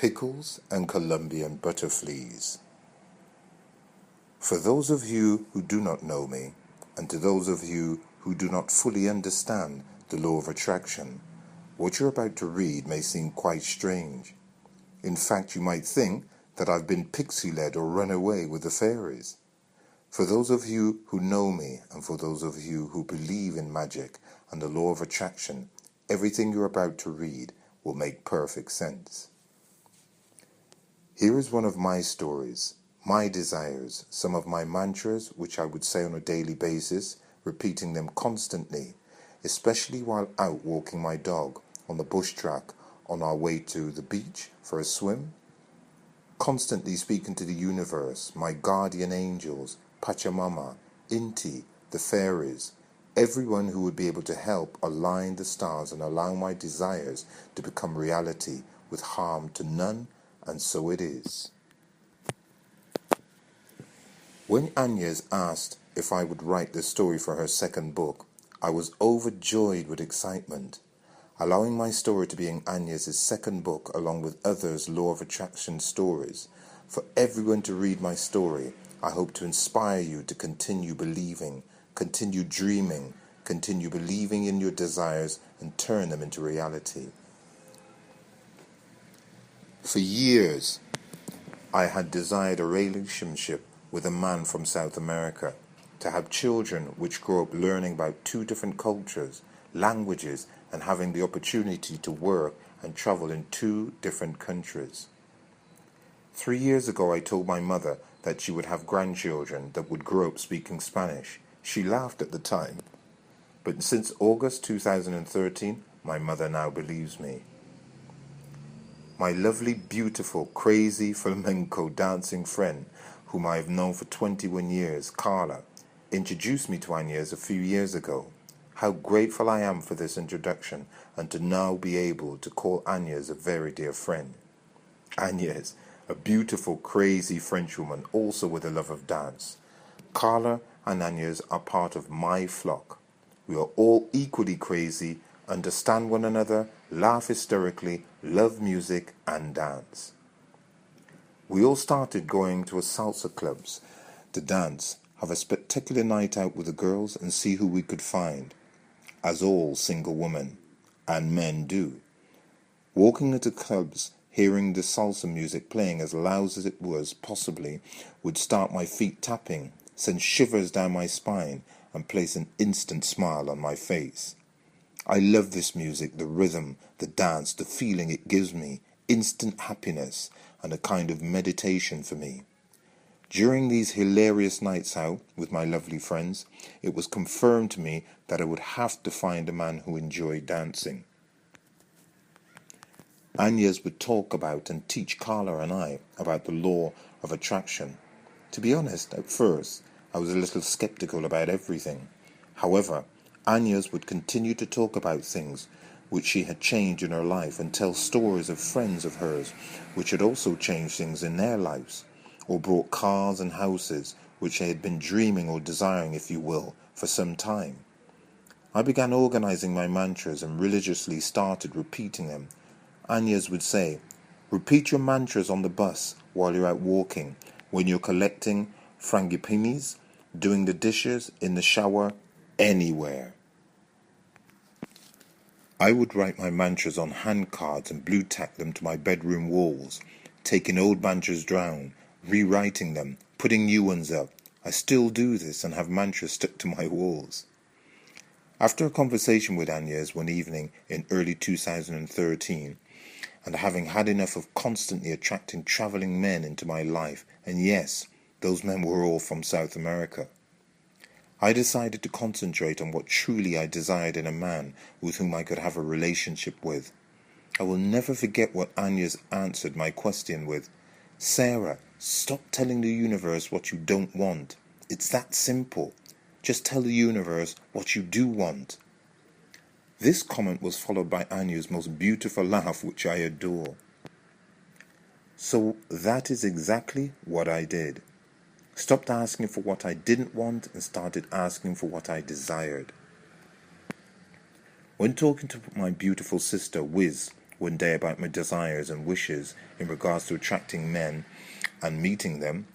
Pickles and Colombian butterflies. For those of you who do not know me, and to those of you who do not fully understand the law of attraction, what you're about to read may seem quite strange. In fact, you might think that I've been pixie-led or run away with the fairies. For those of you who know me, and for those of you who believe in magic and the law of attraction, everything you're about to read will make perfect sense. Here is one of my stories, my desires, some of my mantras which I would say on a daily basis, repeating them constantly, especially while out walking my dog on the bush track on our way to the beach for a swim. Constantly speaking to the universe, my guardian angels, Pachamama, Inti, the fairies, everyone who would be able to help align the stars and allow my desires to become reality with harm to none, and so it is. When Agnes asked if I would write the story for her second book, I was overjoyed with excitement. Allowing my story to be in Agnes' second book along with others' law of attraction stories, for everyone to read my story, I hope to inspire you to continue believing, continue dreaming, continue believing in your desires and turn them into reality. For years, I had desired a relationship with a man from South America, to have children which grow up learning about two different cultures, languages, and having the opportunity to work and travel in two different countries. 3 years ago, I told my mother that she would have grandchildren that would grow up speaking Spanish. She laughed at the time. But since August 2013, my mother now believes me. My lovely, beautiful, crazy flamenco dancing friend, whom I have known for 21 years, Carla, introduced me to Agnes a few years ago. How grateful I am for this introduction and to now be able to call Agnes a very dear friend. Agnes, a beautiful, crazy Frenchwoman, also with a love of dance. Carla and Agnes are part of my flock. We are all equally crazy, understand one another, laugh hysterically, love music and dance. We all started going to a salsa clubs to dance, have a spectacular night out with the girls and see who we could find, as all single women and men do. Walking into clubs, hearing the salsa music playing as loud as it was possibly, would start my feet tapping, send shivers down my spine, and place an instant smile on my face. I love this music, the rhythm, the dance, the feeling it gives me, instant happiness, and a kind of meditation for me. During these hilarious nights out with my lovely friends, it was confirmed to me that I would have to find a man who enjoyed dancing. Agnes would talk about and teach Carla and I about the law of attraction. To be honest, at first, I was a little skeptical about everything. However, Agnes would continue to talk about things which she had changed in her life and tell stories of friends of hers which had also changed things in their lives, or brought cars and houses which they had been dreaming or desiring, if you will, for some time. I began organizing my mantras and religiously started repeating them. Agnes would say, "Repeat your mantras on the bus while you're out walking, when you're collecting frangipanis, doing the dishes, in the shower, anywhere." I would write my mantras on hand cards and blue tack them to my bedroom walls, taking old mantras down, rewriting them, putting new ones up. I still do this and have mantras stuck to my walls. After a conversation with Agnes one evening in early 2013, and having had enough of constantly attracting travelling men into my life, and yes, those men were all from South America, I decided to concentrate on what truly I desired in a man with whom I could have a relationship with. I will never forget what Agnes answered my question with, "Sarah, stop telling the universe what you don't want. It's that simple. Just tell the universe what you do want." This comment was followed by Agnes' most beautiful laugh, which I adore. So that is exactly what I did. Stopped asking for what I didn't want and started asking for what I desired. When talking to my beautiful sister, Wiz, one day about my desires and wishes in regards to attracting men and meeting them,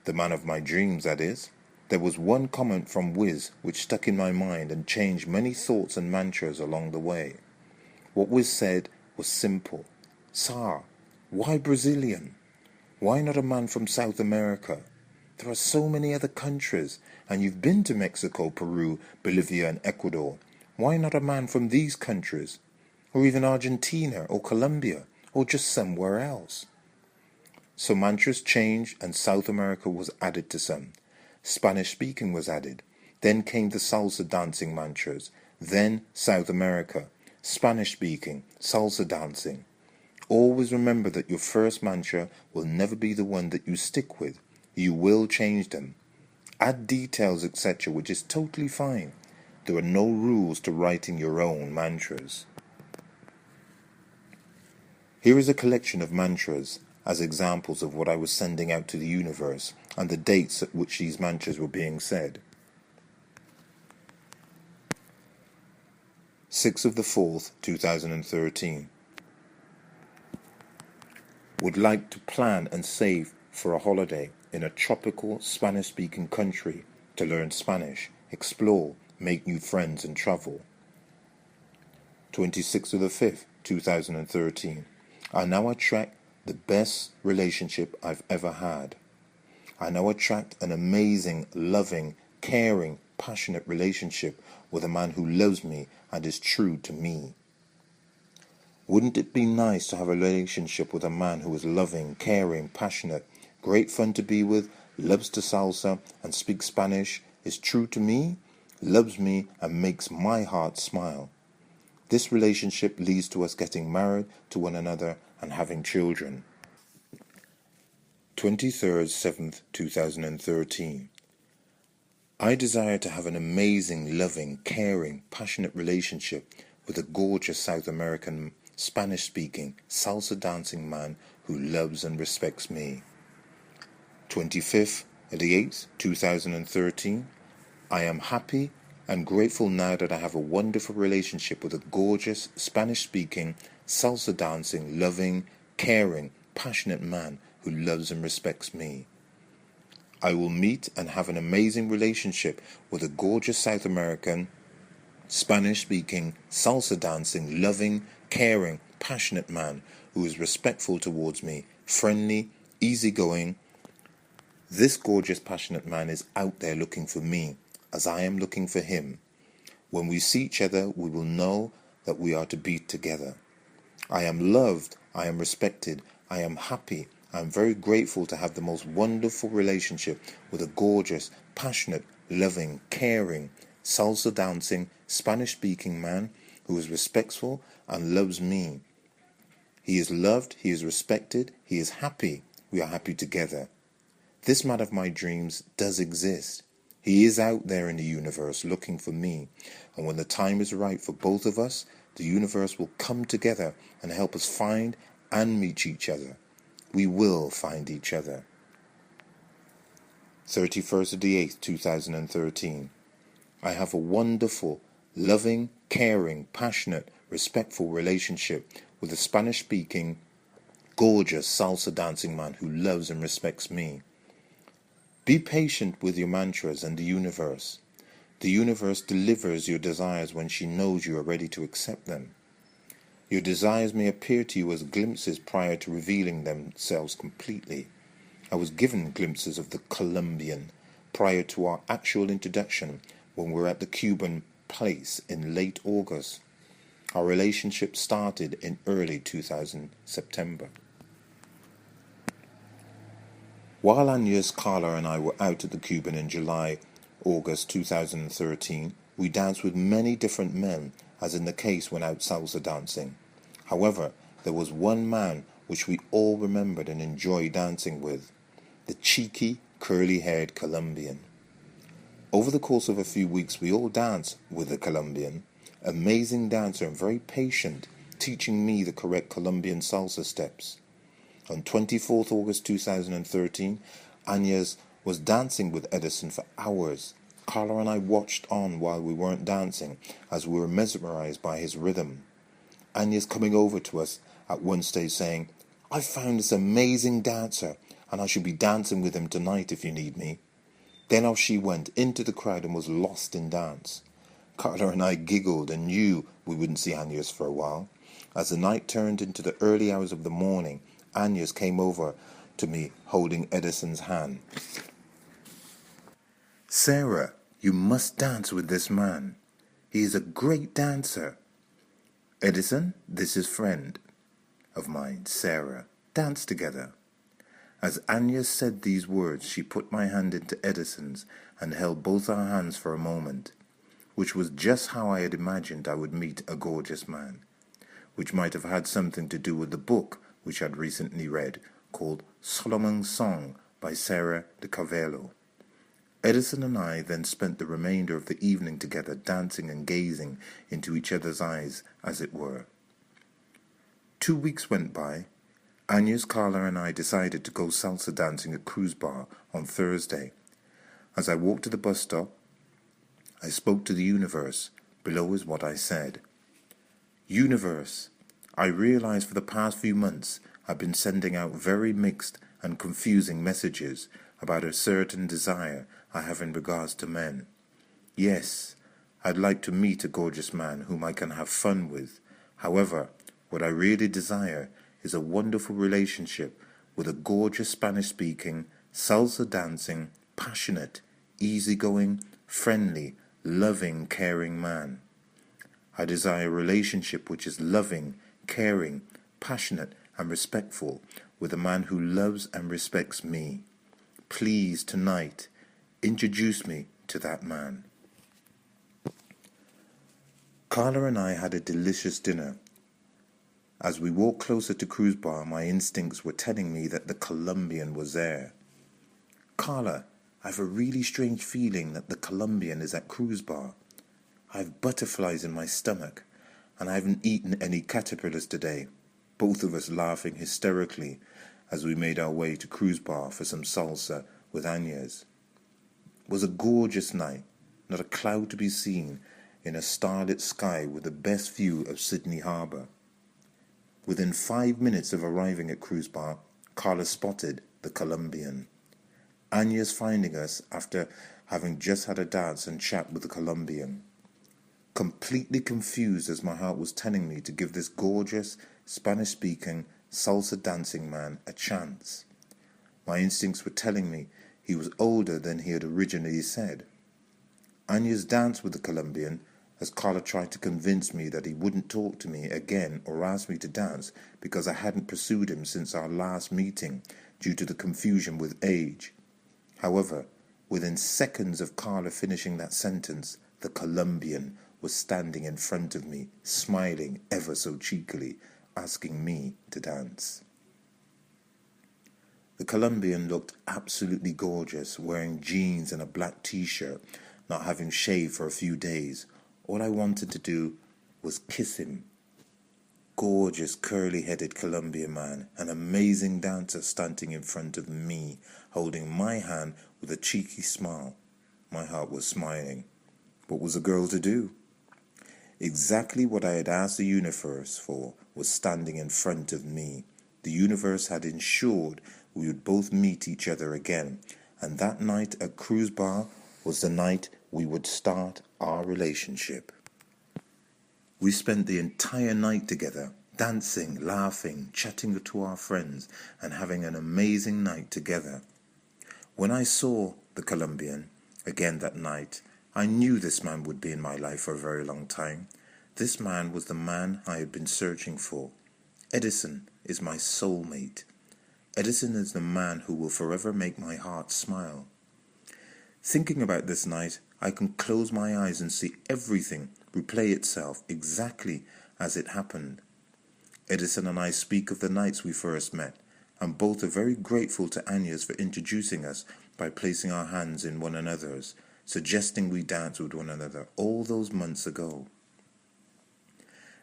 the man of my dreams, that is, there was one comment from Wiz which stuck in my mind and changed many thoughts and mantras along the way. What Wiz said was simple. Sir, why Brazilian? Why not a man from South America? There are so many other countries, and you've been to Mexico, Peru, Bolivia, and Ecuador. Why not a man from these countries? Or even Argentina or Colombia, or just somewhere else? So mantras changed and South America was added to some. Spanish speaking was added. Then came the salsa dancing mantras. Then South America. Spanish speaking, salsa dancing. Always remember that your first mantra will never be the one that you stick with. You will change them. Add details, etc., which is totally fine. There are no rules to writing your own mantras. Here is a collection of mantras as examples of what I was sending out to the universe and the dates at which these mantras were being said. 6th of the 4th, 2013. Would like to plan and save for a holiday in a tropical Spanish-speaking country to learn Spanish, explore, make new friends and travel. 26th of the 5th, 2013. I now attract the best relationship I've ever had. I now attract an amazing, loving, caring, passionate relationship with a man who loves me and is true to me. Wouldn't it be nice to have a relationship with a man who is loving, caring, passionate, great fun to be with, loves to salsa and speaks Spanish, is true to me, loves me and makes my heart smile? This relationship leads to us getting married to one another and having children. 23rd 7th 2013. I desire to have an amazing, loving, caring, passionate relationship with a gorgeous South American, Spanish-speaking, salsa-dancing man who loves and respects me. 25th of the 8th 2013. I am happy and grateful now that I have a wonderful relationship with a gorgeous, Spanish-speaking, salsa-dancing, loving, caring, passionate man who loves and respects me. I will meet and have an amazing relationship with a gorgeous South American, Spanish-speaking, salsa-dancing, loving, caring, passionate man who is respectful towards me, friendly, easygoing. This gorgeous, passionate man is out there looking for me, as I am looking for him. When we see each other, we will know that we are to be together. I am loved, I am respected, I am happy, I am very grateful to have the most wonderful relationship with a gorgeous, passionate, loving, caring, salsa-dancing, Spanish-speaking man who is respectful and loves me. He is loved, he is respected, he is happy, we are happy together. This man of my dreams does exist. He is out there in the universe looking for me, and when the time is right for both of us, the universe will come together and help us find and meet each other. We will find each other. 31st of the 8th, 2013. I have a wonderful, loving, caring, passionate, respectful relationship with a Spanish-speaking, gorgeous salsa-dancing man who loves and respects me. Be patient with your mantras and the universe. The universe delivers your desires when she knows you are ready to accept them. Your desires may appear to you as glimpses prior to revealing themselves completely. I was given glimpses of the Colombian prior to our actual introduction when we were at the Cuban place in late August. Our relationship started in early 2000 September. While Agnes, Carla and I were out at the Cuban in July, August 2013, we danced with many different men, as in the case when out salsa dancing. However, there was one man which we all remembered and enjoyed dancing with, the cheeky, curly-haired Colombian. Over the course of a few weeks, we all danced with the Colombian, amazing dancer and very patient, teaching me the correct Colombian salsa steps. On 24th August 2013, Agnes was dancing with Edison for hours. Carla and I watched on while we weren't dancing, as we were mesmerized by his rhythm. Agnes coming over to us at one stage saying, "I found this amazing dancer and I should be dancing with him tonight if you need me." Then off she went into the crowd and was lost in dance. Carla and I giggled and knew we wouldn't see Agnes for a while. As the night turned into the early hours of the morning, Agnes came over to me holding Edison's hand. "Sarah, you must dance with this man. He is a great dancer. Edison, this is friend of mine, Sarah. Dance together." As Agnes said these words, she put my hand into Edison's and held both our hands for a moment, which was just how I had imagined I would meet a gorgeous man, which might have had something to do with the book which I had recently read, called Solomon's Song by Sarah de Carvalho. Edison and I then spent the remainder of the evening together, dancing and gazing into each other's eyes, as it were. 2 weeks went by. Agnes, Carla, and I decided to go salsa dancing at Cruise Bar on Thursday. As I walked to the bus stop, I spoke to the universe. Below is what I said. "Universe, I realize for the past few months I've been sending out very mixed and confusing messages about a certain desire I have in regards to men. Yes, I'd like to meet a gorgeous man whom I can have fun with. However, what I really desire is a wonderful relationship with a gorgeous Spanish-speaking, salsa-dancing, passionate, easygoing, friendly, loving, caring man. I desire a relationship which is loving, caring, passionate, and respectful, with a man who loves and respects me. Please, tonight, introduce me to that man." Carla and I had a delicious dinner. As we walked closer to Cruise Bar, my instincts were telling me that the Colombian was there. "Carla, I have a really strange feeling that the Colombian is at Cruise Bar. I have butterflies in my stomach, and I haven't eaten any caterpillars today," both of us laughing hysterically as we made our way to Cruise Bar for some salsa with Agnes. It was a gorgeous night, not a cloud to be seen, in a starlit sky with the best view of Sydney Harbour. Within 5 minutes of arriving at Cruise Bar, Carla spotted the Colombian. Agnes finding us after having just had a dance and chat with the Colombian. Completely confused, as my heart was telling me to give this gorgeous, Spanish-speaking, salsa-dancing man a chance. My instincts were telling me he was older than he had originally said. Agnes danced with the Colombian as Carla tried to convince me that he wouldn't talk to me again or ask me to dance because I hadn't pursued him since our last meeting due to the confusion with age. However, within seconds of Carla finishing that sentence, the Colombian was standing in front of me, smiling ever so cheekily, asking me to dance. The Colombian looked absolutely gorgeous, wearing jeans and a black t-shirt, not having shaved for a few days. All I wanted to do was kiss him. Gorgeous, curly-headed Colombian man, an amazing dancer standing in front of me, holding my hand with a cheeky smile. My heart was smiling. What was a girl to do? Exactly what I had asked the universe for was standing in front of me. The universe had ensured we would both meet each other again, and that night at Cruise Bar was the night we would start our relationship. We spent the entire night together, dancing, laughing, chatting to our friends, and having an amazing night together. When I saw the Colombian again that night, I knew this man would be in my life for a very long time. This man was the man I had been searching for. Edison is my soulmate. Edison is the man who will forever make my heart smile. Thinking about this night, I can close my eyes and see everything replay itself exactly as it happened. Edison and I speak of the nights we first met, and both are very grateful to Agnes for introducing us by placing our hands in one another's, suggesting we dance with one another all those months ago.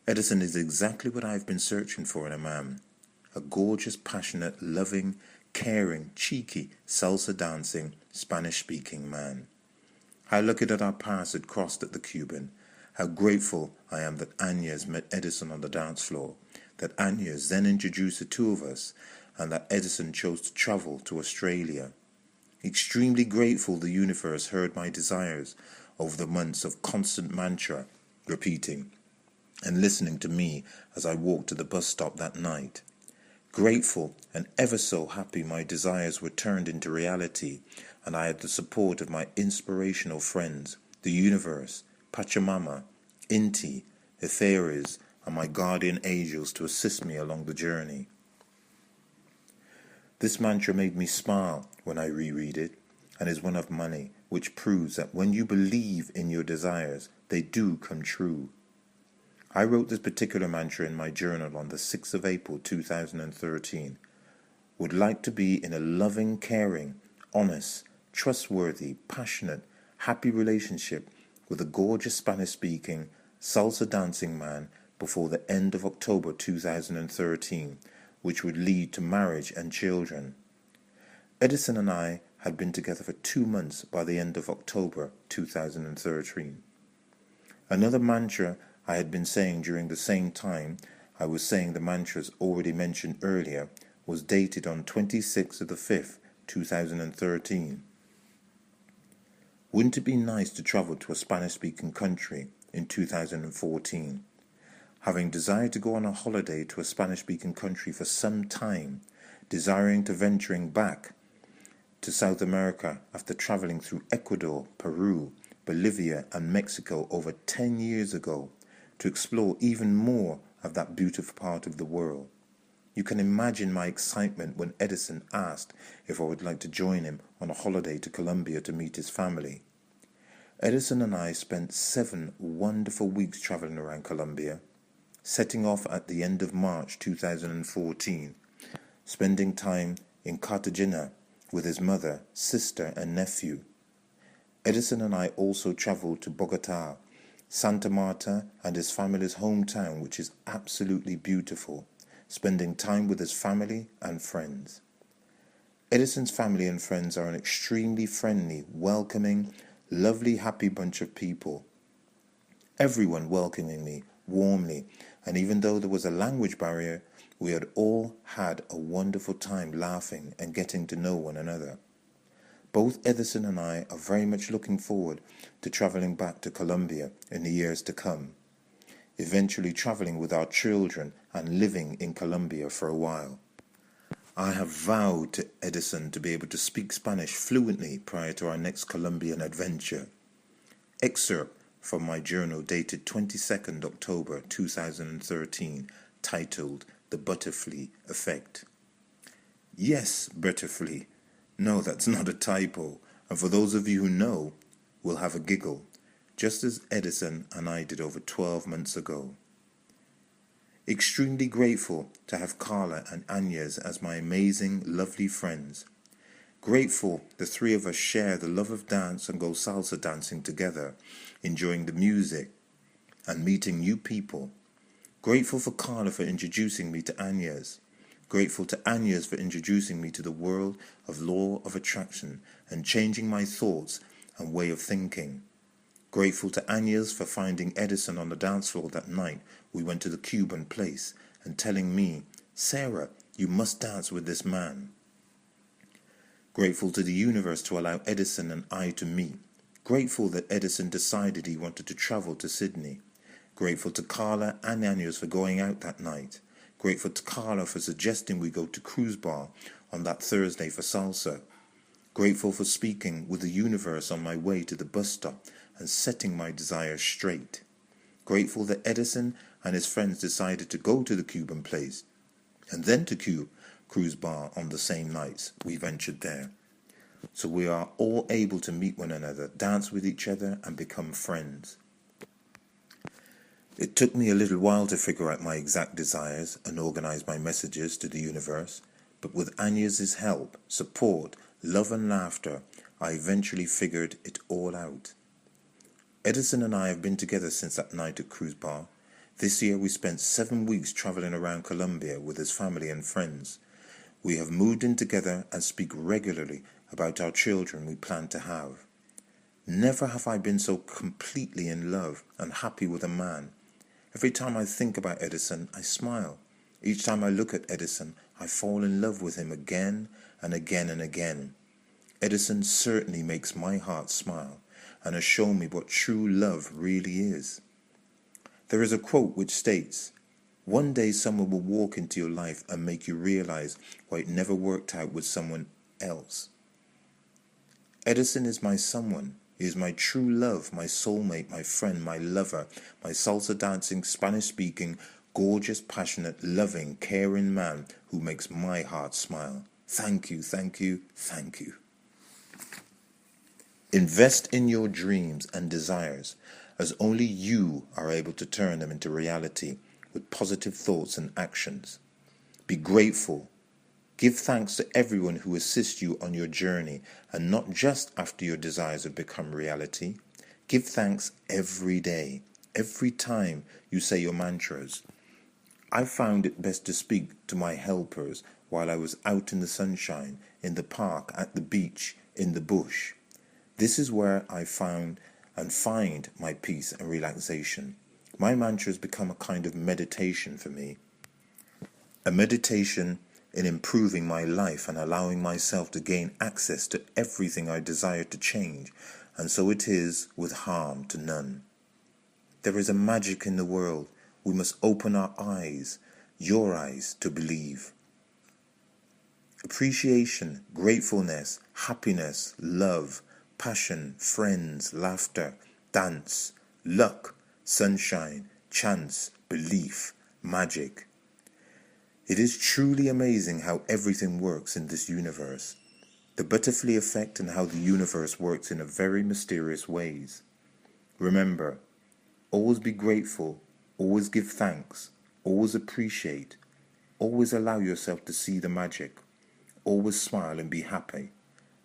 Edison is exactly what I've been searching for in a man. A gorgeous, passionate, loving, caring, cheeky, salsa-dancing, Spanish-speaking man. How lucky that our paths had crossed at the Cuban. How grateful I am that Agnes met Edison on the dance floor. that Agnes then introduced the two of us and that Edison chose to travel to Australia. Extremely grateful the universe heard my desires over the months of constant mantra repeating and listening to me as I walked to the bus stop that night. Grateful and ever so happy my desires were turned into reality, and I had the support of my inspirational friends, the universe, Pachamama, Inti, the fairies, and my guardian angels to assist me along the journey. This mantra made me smile when I reread it, and is one of many, which proves that when you believe in your desires, they do come true. I wrote this particular mantra in my journal on the 6th of April 2013. Would like to be in a loving, caring, honest, trustworthy, passionate, happy relationship with a gorgeous Spanish-speaking, salsa-dancing man before the end of October 2013, which would lead to marriage and children. Edison and I had been together for 2 months by the end of October 2013. Another mantra I had been saying during the same time I was saying the mantras already mentioned earlier was dated on 26th of the 5th, 2013. Wouldn't it be nice to travel to a Spanish-speaking country in 2014? Having desired to go on a holiday to a Spanish-speaking country for some time, desiring to venturing back to South America after traveling through Ecuador, Peru, Bolivia and Mexico over 10 years ago to explore even more of that beautiful part of the world. You can imagine my excitement when Edison asked if I would like to join him on a holiday to Colombia to meet his family. Edison and I spent 7 wonderful weeks traveling around Colombia, setting off at the end of March 2014, spending time in Cartagena with his mother, sister and nephew. Edison and I also traveled to Bogota, Santa Marta and his family's hometown, which is absolutely beautiful, spending time with his family and friends. Edison's family and friends are an extremely friendly, welcoming, lovely, happy bunch of people. Everyone welcoming me warmly, and even though there was a language barrier, we had all had a wonderful time laughing and getting to know one another. Both Edison and I are very much looking forward to traveling back to Colombia in the years to come, eventually traveling with our children and living in Colombia for a while. I have vowed to Edison to be able to speak Spanish fluently prior to our next Colombian adventure. Excerpt from my journal dated 22nd October 2013, titled The Butterfly Effect. Yes, Butterfly. No, that's not a typo, and for those of you who know, will have a giggle, just as Edison and I did over 12 months ago. Extremely grateful to have Carla and Agnes as my amazing, lovely friends. Grateful the three of us share the love of dance and go salsa dancing together, enjoying the music and meeting new people. Grateful for Carla for introducing me to Agnes. Grateful to Agnes for introducing me to the world of law of attraction and changing my thoughts and way of thinking. Grateful to Agnes for finding Edison on the dance floor that night we went to the Cuban place and telling me, "Sarah, you must dance with this man." Grateful to the universe to allow Edison and I to meet. Grateful that Edison decided he wanted to travel to Sydney. Grateful to Carla and Agnes for going out that night. Grateful to Carla for suggesting we go to Cruise Bar on that Thursday for salsa. Grateful for speaking with the universe on my way to the bus stop and setting my desires straight. Grateful that Edison and his friends decided to go to the Cuban place and then to Cruise Bar on the same nights we ventured there. So we are all able to meet one another, dance with each other and become friends. It took me a little while to figure out my exact desires and organize my messages to the universe, but with Agnes's help, support, love and laughter, I eventually figured it all out. Edison and I have been together since that night at Cruise Bar. This year we spent 7 weeks traveling around Colombia with his family and friends. We have moved in together and speak regularly about our children we plan to have. Never have I been so completely in love and happy with a man. Every time I think about Edison, I smile. Each time I look at Edison, I fall in love with him again and again and again. Edison certainly makes my heart smile and has shown me what true love really is. There is a quote which states, "One day someone will walk into your life and make you realize why it never worked out with someone else." Edison is my someone. He is my true love, my soulmate, my friend, my lover, my salsa dancing, Spanish speaking, gorgeous, passionate, loving, caring man who makes my heart smile. Thank you, thank you, thank you. Invest in your dreams and desires, as only you are able to turn them into reality with positive thoughts and actions. Be grateful. Give thanks to everyone who assists you on your journey, and not just after your desires have become reality. Give thanks every day, every time you say your mantras. I found it best to speak to my helpers while I was out in the sunshine, in the park, at the beach, in the bush. This is where I found and find my peace and relaxation. My mantras become a kind of meditation for me. A meditation in improving my life and allowing myself to gain access to everything I desire to change, and so it is with harm to none. There is a magic in the world. We must open our eyes, your eyes, to believe. Appreciation, gratefulness, happiness, love, passion, friends, laughter, dance, luck, sunshine, chance, belief, magic. It is truly amazing how everything works in this universe. The butterfly effect and how the universe works in a very mysterious ways. Remember, always be grateful, always give thanks, always appreciate, always allow yourself to see the magic, always smile and be happy.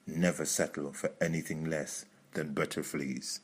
Never settle for anything less than butterflies.